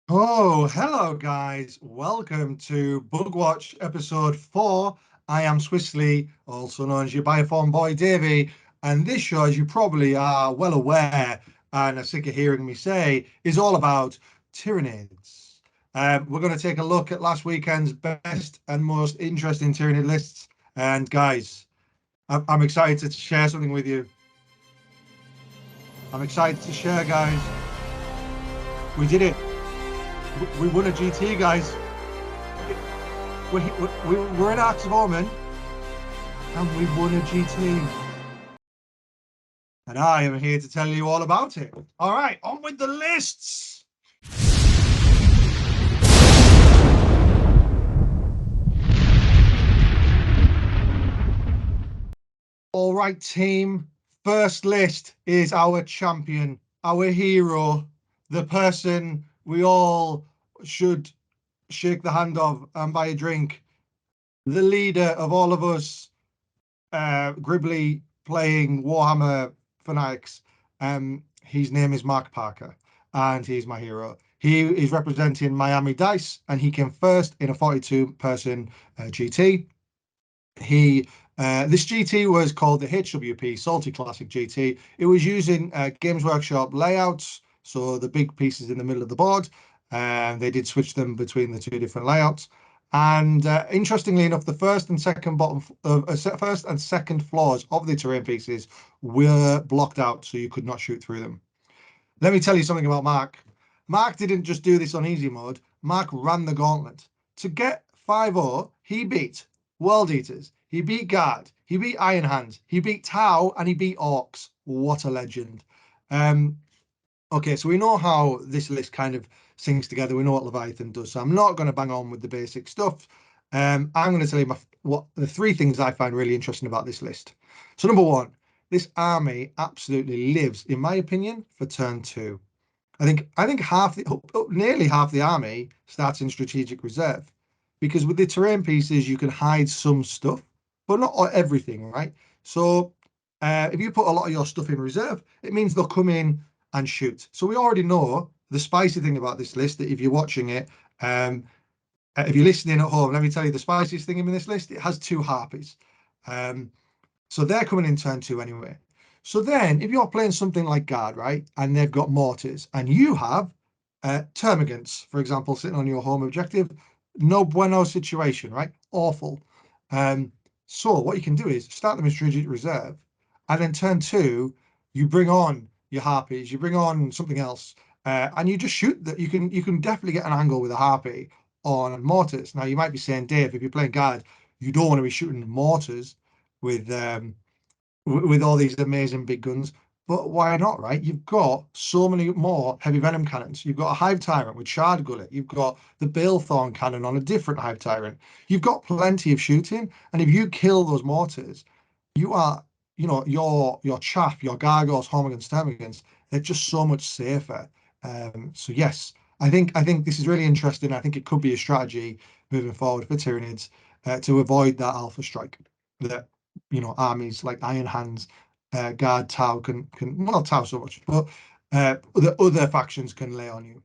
Oh, hello guys. Welcome to Bugwatch episode 4. I am Swissley, also known as your Bioform boy Davey, and this show, as you probably are well aware and are sick of hearing me say, is all about Tyranids. We're going to take a look at last weekend's best and most interesting Tyranid lists. And guys, I'm excited to share something with you. I'm excited to share, guys. We did it. We won a GT, guys. We're in Arx of Ormond and we won a GT. And I am here to tell you all about it. All right, on with the lists. All right, team. First list is our champion, our hero, the person we all should shake the hand of and buy a drink, the leader of all of us, Gribbly playing Warhammer fanatics. His name is Mark Parker, and he's my hero. He is representing Miami Dice, and he came first in a 42-person GT. He This GT was called the HWP Salty Classic GT. It was using Games Workshop layouts, so the big pieces in the middle of the board. And they did switch them between the two different layouts. And interestingly enough, the first and second floors of the terrain pieces were blocked out, so you could not shoot through them. Let me tell you something about Mark. Mark didn't just do this on easy mode. Mark ran the gauntlet. To get 5-0, he beat World Eaters, he beat Guard, he beat Iron Hands, he beat Tau, and he beat Orcs. What a legend. Um, okay, so we know how this list kind of sings together. We know what Leviathan does. So I'm not going to bang on with the basic stuff. I'm going to tell you what the three things I find really interesting about this list. So number one, this army absolutely lives, in my opinion, for turn two. I think nearly half the army starts in strategic reserve, because with the terrain pieces you can hide some stuff, but not everything, right? So if you put a lot of your stuff in reserve, it means they'll come in and shoot. So we already know the spicy thing about this list, that if you're watching it, um, if you're listening at home, let me tell you the spiciest thing in this list. It has two harpies. Um, so they're coming in turn two anyway. So then, if you're playing something like Guard, right, and they've got mortars, and you have termagants, for example, sitting on your home objective, no bueno situation, right? Awful. Um, so what you can do is start them in strategic reserve, and then turn two, you bring on your harpies, you bring on something else, and you just shoot that. You can definitely get an angle with a harpy on mortars. Now you might be saying, Dave, if you're playing Guard, you don't want to be shooting mortars with with all these amazing big guns. But why not, right? You've got so many more heavy venom cannons. You've got a Hive Tyrant with Shard Gullet. You've got the Balethorn cannon on a different Hive Tyrant. You've got plenty of shooting. And if you kill those mortars, you are, your chaff, your Gargoyles, Hormigans, Termagants, they're just so much safer. So yes, I think this is really interesting. I think it could be a strategy moving forward for Tyranids to avoid that alpha strike that armies like Iron Hands, Guard, Tau can well, not Tau so much, but the other factions can lay on you.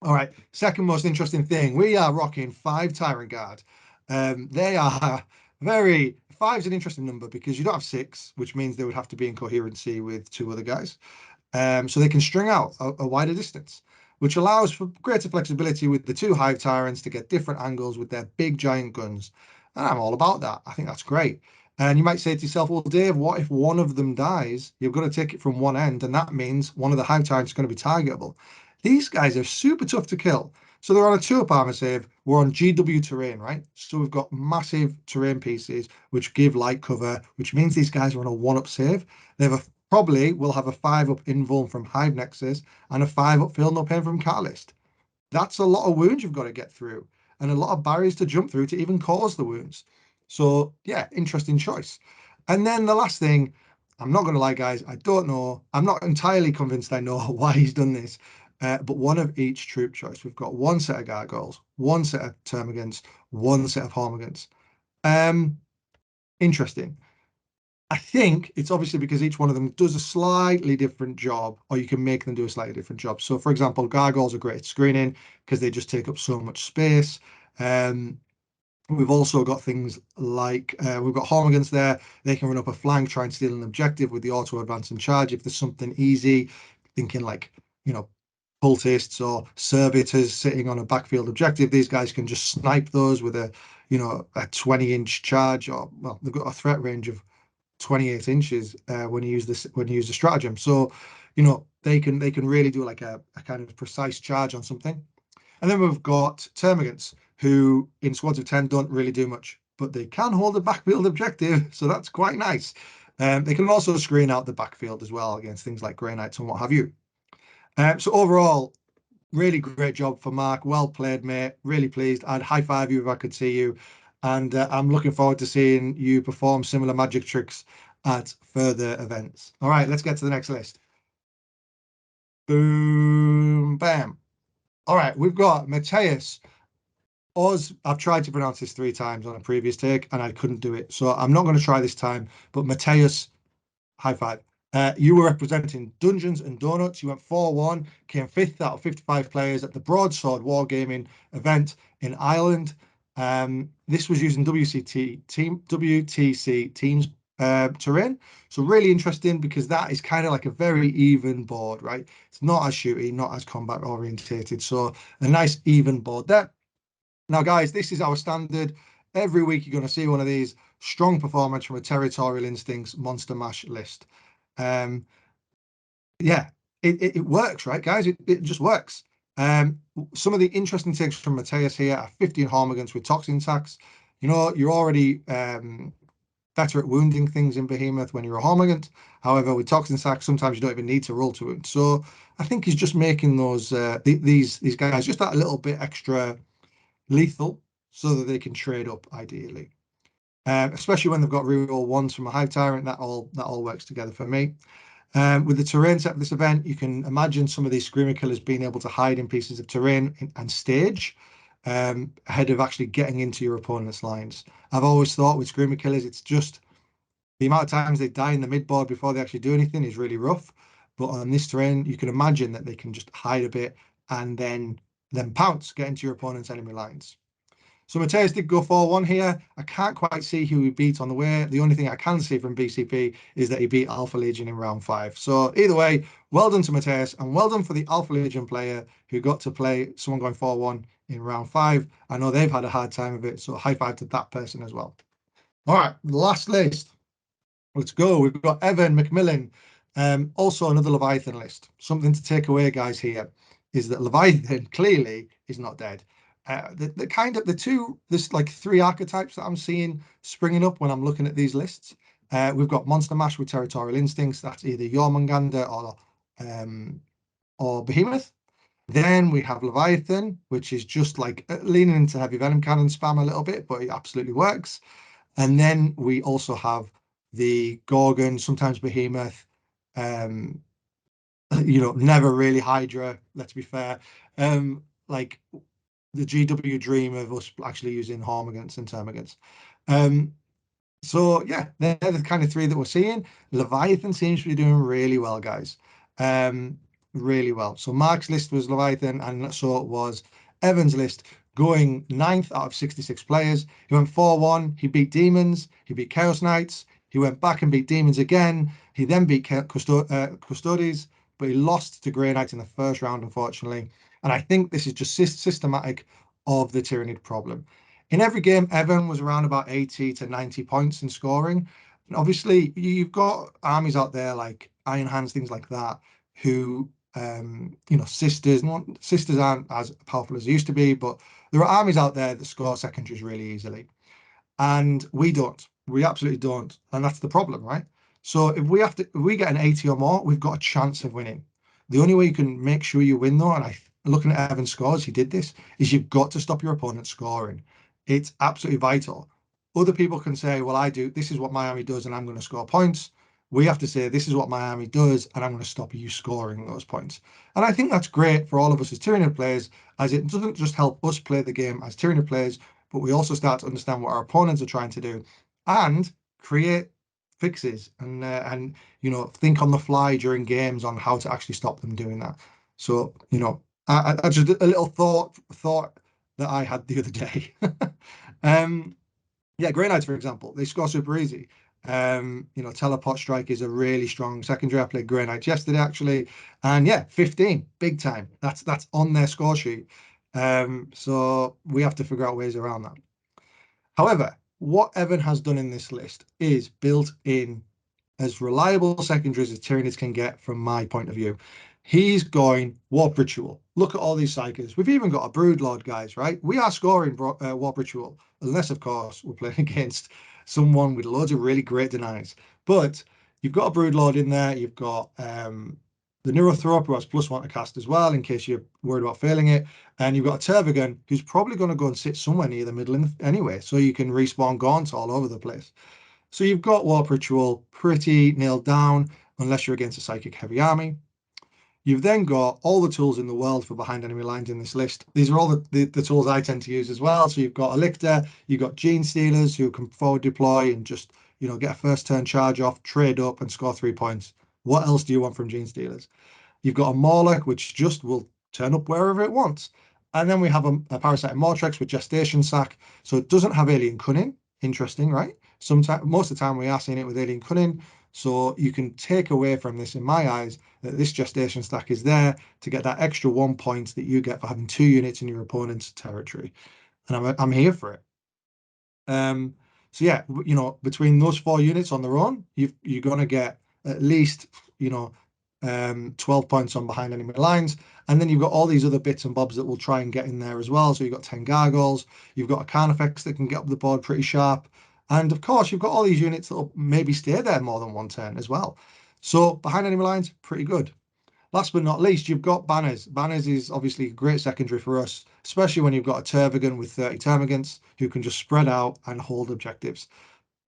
All right, second most interesting thing, we are rocking 5 Tyrant Guard. They are very five's an interesting number because you don't have 6, which means they would have to be in coherency with 2 other guys. So they can string out a wider distance, which allows for greater flexibility with the 2 Hive Tyrants to get different angles with their big giant guns. And I'm all about that. I think that's great. And you might say to yourself, well, Dave, what if one of them dies? You've got to take it from one end, and that means one of the Hive Tyrants is going to be targetable. These guys are super tough to kill. So they're on a 2-up armor save. We're on GW terrain, right? So we've got massive terrain pieces which give light cover, which means these guys are on a 1-up save. They have a probably will have a 5-up invuln from Hive Nexus and a 5-up Feel No Pain from Catalyst. That's a lot of wounds you've got to get through, and a lot of barriers to jump through to even cause the wounds. So yeah, interesting choice. And then the last thing, I'm not going to lie, guys, I don't know. I'm not entirely convinced I know why he's done this. But one of each troop choice. We've got one set of Gargoyles, one set of Termagants, one set of Hormigants. Um, Interesting. I think it's obviously because each one of them does a slightly different job, or you can make them do a slightly different job. So, for example, gargoyles are great at screening because they just take up so much space. Um, we've also got things like we've got Hormigans there. They can run up a flank, try and steal an objective with the auto advance and charge. If there's something easy, thinking like, you know, cultists or servitors sitting on a backfield objective, these guys can just snipe those with a 20-inch charge, or well, they've got a threat range of 28 inches when you use the stratagem. So, they can really do like a kind of precise charge on something. And then we've got termagants who in squads of 10 don't really do much, but they can hold a backfield objective, so that's quite nice. They can also screen out the backfield as well against things like Grey Knights and what have you. So overall, really great job for Mark. Well played, mate. Really pleased. I'd high five you if I could see you. And I'm looking forward to seeing you perform similar magic tricks at further events. All right, let's get to the next list. Boom, bam. All right, we've got Mateus. I've tried to pronounce this 3 times on a previous take and I couldn't do it. So I'm not going to try this time. But Mateus, high five. You were representing Dungeons and Donuts. You went 4-1, came fifth out of 55 players at the Broadsword Wargaming event in Ireland. This was using WTC Teams terrain. So really interesting because that is kind of like a very even board, right? It's not as shooty, not as combat orientated. So a nice even board there. Now, guys, this is our standard. Every week you're going to see one of these strong performance from a Territorial Instincts Monster Mash list. Um, yeah, it works, right, guys? It just works. Some of the interesting takes from Mateus here are 15 Harmagans with Toxin Sacks. You're already better at wounding things in Behemoth when you're a Harmagant. However, with Toxin Sacks, sometimes you don't even need to roll to wound. So I think he's just making these guys just that little bit extra lethal so that they can trade up ideally. Especially when they've got reroll ones from a Hive Tyrant, that all works together for me. With the terrain set of this event, you can imagine some of these Screamer Killers being able to hide in pieces of terrain and stage ahead of actually getting into your opponent's lines. I've always thought with Screamer Killers, it's just the amount of times they die in the mid board before they actually do anything is really rough. But on this terrain, you can imagine that they can just hide a bit and then pounce, get into your opponent's enemy lines. So Mateus did go 4-1 here. I can't quite see who he beat on the way. The only thing I can see from BCP is that he beat Alpha Legion in round 5. So either way, well done to Mateus and well done for the Alpha Legion player who got to play someone going 4-1 in round 5. I know they've had a hard time of it, so high five to that person as well. All right, last list. Let's go. We've got Evan McMillan. Also another Leviathan list. Something to take away, guys, here is that Leviathan clearly is not dead. The kind of the two, there's like 3 archetypes that I'm seeing springing up when I'm looking at these lists. We've got Monster Mash with Territorial Instincts. That's either Jormungandr or Behemoth. Then we have Leviathan, which is just like leaning into Heavy Venom Cannon spam a little bit, but it absolutely works. And then we also have the Gorgon, sometimes Behemoth, um, never really Hydra, let's be fair. Like the GW dream of us actually using Harmagants and Termagants. Um, so yeah, they're the kind of 3 that we're seeing. Leviathan seems to be doing really well, guys. Um, really well. So Mark's list was Leviathan, and so it was Evan's list, going 9th out of 66 players. He went 4-1. He beat Demons. He beat Chaos Knights. He went back and beat Demons again. He then beat Custodes, but he lost to Grey Knights in the first round, unfortunately. And I think this is just systematic of the Tyranid problem. In every game, Evan was around about 80 to 90 points in scoring. And obviously, you've got armies out there like Iron Hands, things like that, who, sisters aren't as powerful as they used to be, but there are armies out there that score secondaries really easily. And we don't. We absolutely don't. And that's the problem, right? So if we get an 80 or more, we've got a chance of winning. The only way you can make sure you win, though, and looking at Evan's scores, he did this, is you've got to stop your opponent scoring. It's absolutely vital. Other people can say, well, this is what my army does, and I'm going to score points. We have to say, this is what my army does, and I'm going to stop you scoring those points. And I think that's great for all of us as Tyranid players, as it doesn't just help us play the game as Tyranid players, but we also start to understand what our opponents are trying to do and create fixes and think on the fly during games on how to actually stop them doing that. So I just a little thought that I had the other day. Yeah, Grey Knights, for example, they score super easy. Teleport Strike is a really strong secondary. I played Grey Knights yesterday actually, and yeah, 15, big time. That's on their score sheet. So we have to figure out ways around that. However, what Evan has done in this list is built in as reliable secondaries as Tyranids can get from my point of view. He's going Warp Ritual. Look at all these Psykers. We've even got a Broodlord, guys, right? We are scoring Warp Ritual, unless, of course, we're playing against someone with loads of really great denies. But you've got a Broodlord in there. You've got the Neurothrop, who has +1 to cast as well, in case you're worried about failing it. And you've got a Tervigan, who's probably going to go and sit somewhere near the middle anyway, so you can respawn Gaunts all over the place. So you've got Warp Ritual pretty nailed down, unless you're against a Psychic Heavy army. You've then got all the tools in the world for behind enemy lines in this list. These are all the tools I tend to use as well. So you've got a Lictor, you've got Gene Stealers who can forward deploy and just get a first turn charge off, trade up and score 3 points. What else do you want from Gene Stealers? You've got a Morlock, which just will turn up wherever it wants. And then we have a Parasite Mortrex with Gestation Sac. So it doesn't have Alien Cunning. Interesting, right? Most of the time we are seeing it with Alien Cunning. So you can take away from this, in my eyes, that this Gestation Stack is there to get that extra 1 point that you get for having 2 units in your opponent's territory. And I'm here for it. So yeah, between those 4 units on their own, you're gonna get at least 12 points on behind enemy lines, and then you've got all these other bits and bobs that will try and get in there as well. So you've got 10 Gargoyles, you've got a Carnifex that can get up the board pretty sharp, and of course you've got all these units that will maybe stay there more than 1 turn as well. So behind enemy lines, pretty good. Last but not least, you've got Banners. Banners is obviously a great secondary for us, especially when you've got a Tervigan with 30 Termagants who can just spread out and hold objectives.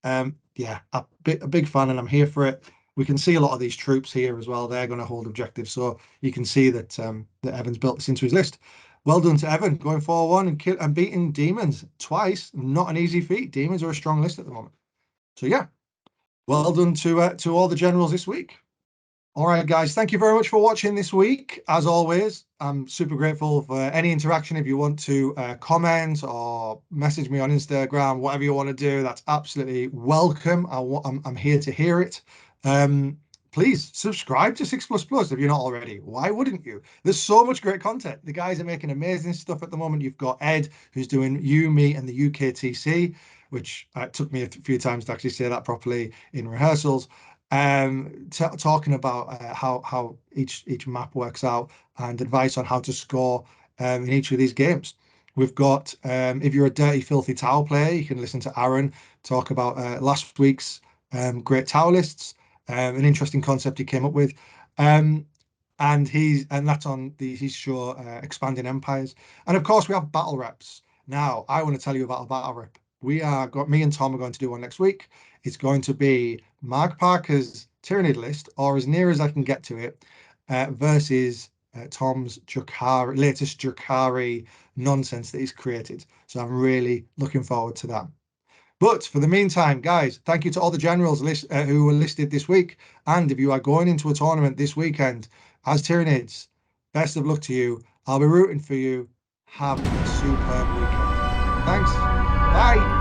Yeah, a big fan, and I'm here for it. We can see a lot of these troops here as well. They're going to hold objectives, so you can see that that Evan's built this into his list. Well done to Evan, going 4-1 and beating Demons twice. Not an easy feat. Demons are a strong list at the moment. So yeah, well done to all the generals this week. All right, guys, thank you very much for watching this week. As always, I'm super grateful for any interaction. If you want to comment or message me on Instagram, whatever you want to do, that's absolutely welcome. I'm here to hear it. Please subscribe to 6 if you're not already. Why wouldn't you? There's so much great content. The guys are making amazing stuff at the moment. You've got Ed, who's doing You, Me, and the UKTC, which took me a few times to actually say that properly in rehearsals. Talking about how each map works out and advice on how to score in each of these games. We've got, if you're a Dirty Filthy Tower player, you can listen to Aaron talk about last week's great tower lists, an interesting concept he came up with. And that's on his show, Expanding Empires. And of course, we have battle reps. Now, I want to tell you about a battle rep. Me and Tom are going to do one next week. It's going to be Mark Parker's Tyranid list, or as near as I can get to it, versus Tom's latest Drakari nonsense that he's created. So I'm really looking forward to that. But for the meantime, guys, thank you to all the generals who were listed this week. And if you are going into a tournament this weekend as Tyranids, best of luck to you. I'll be rooting for you. Have a superb weekend. Thanks. Bye.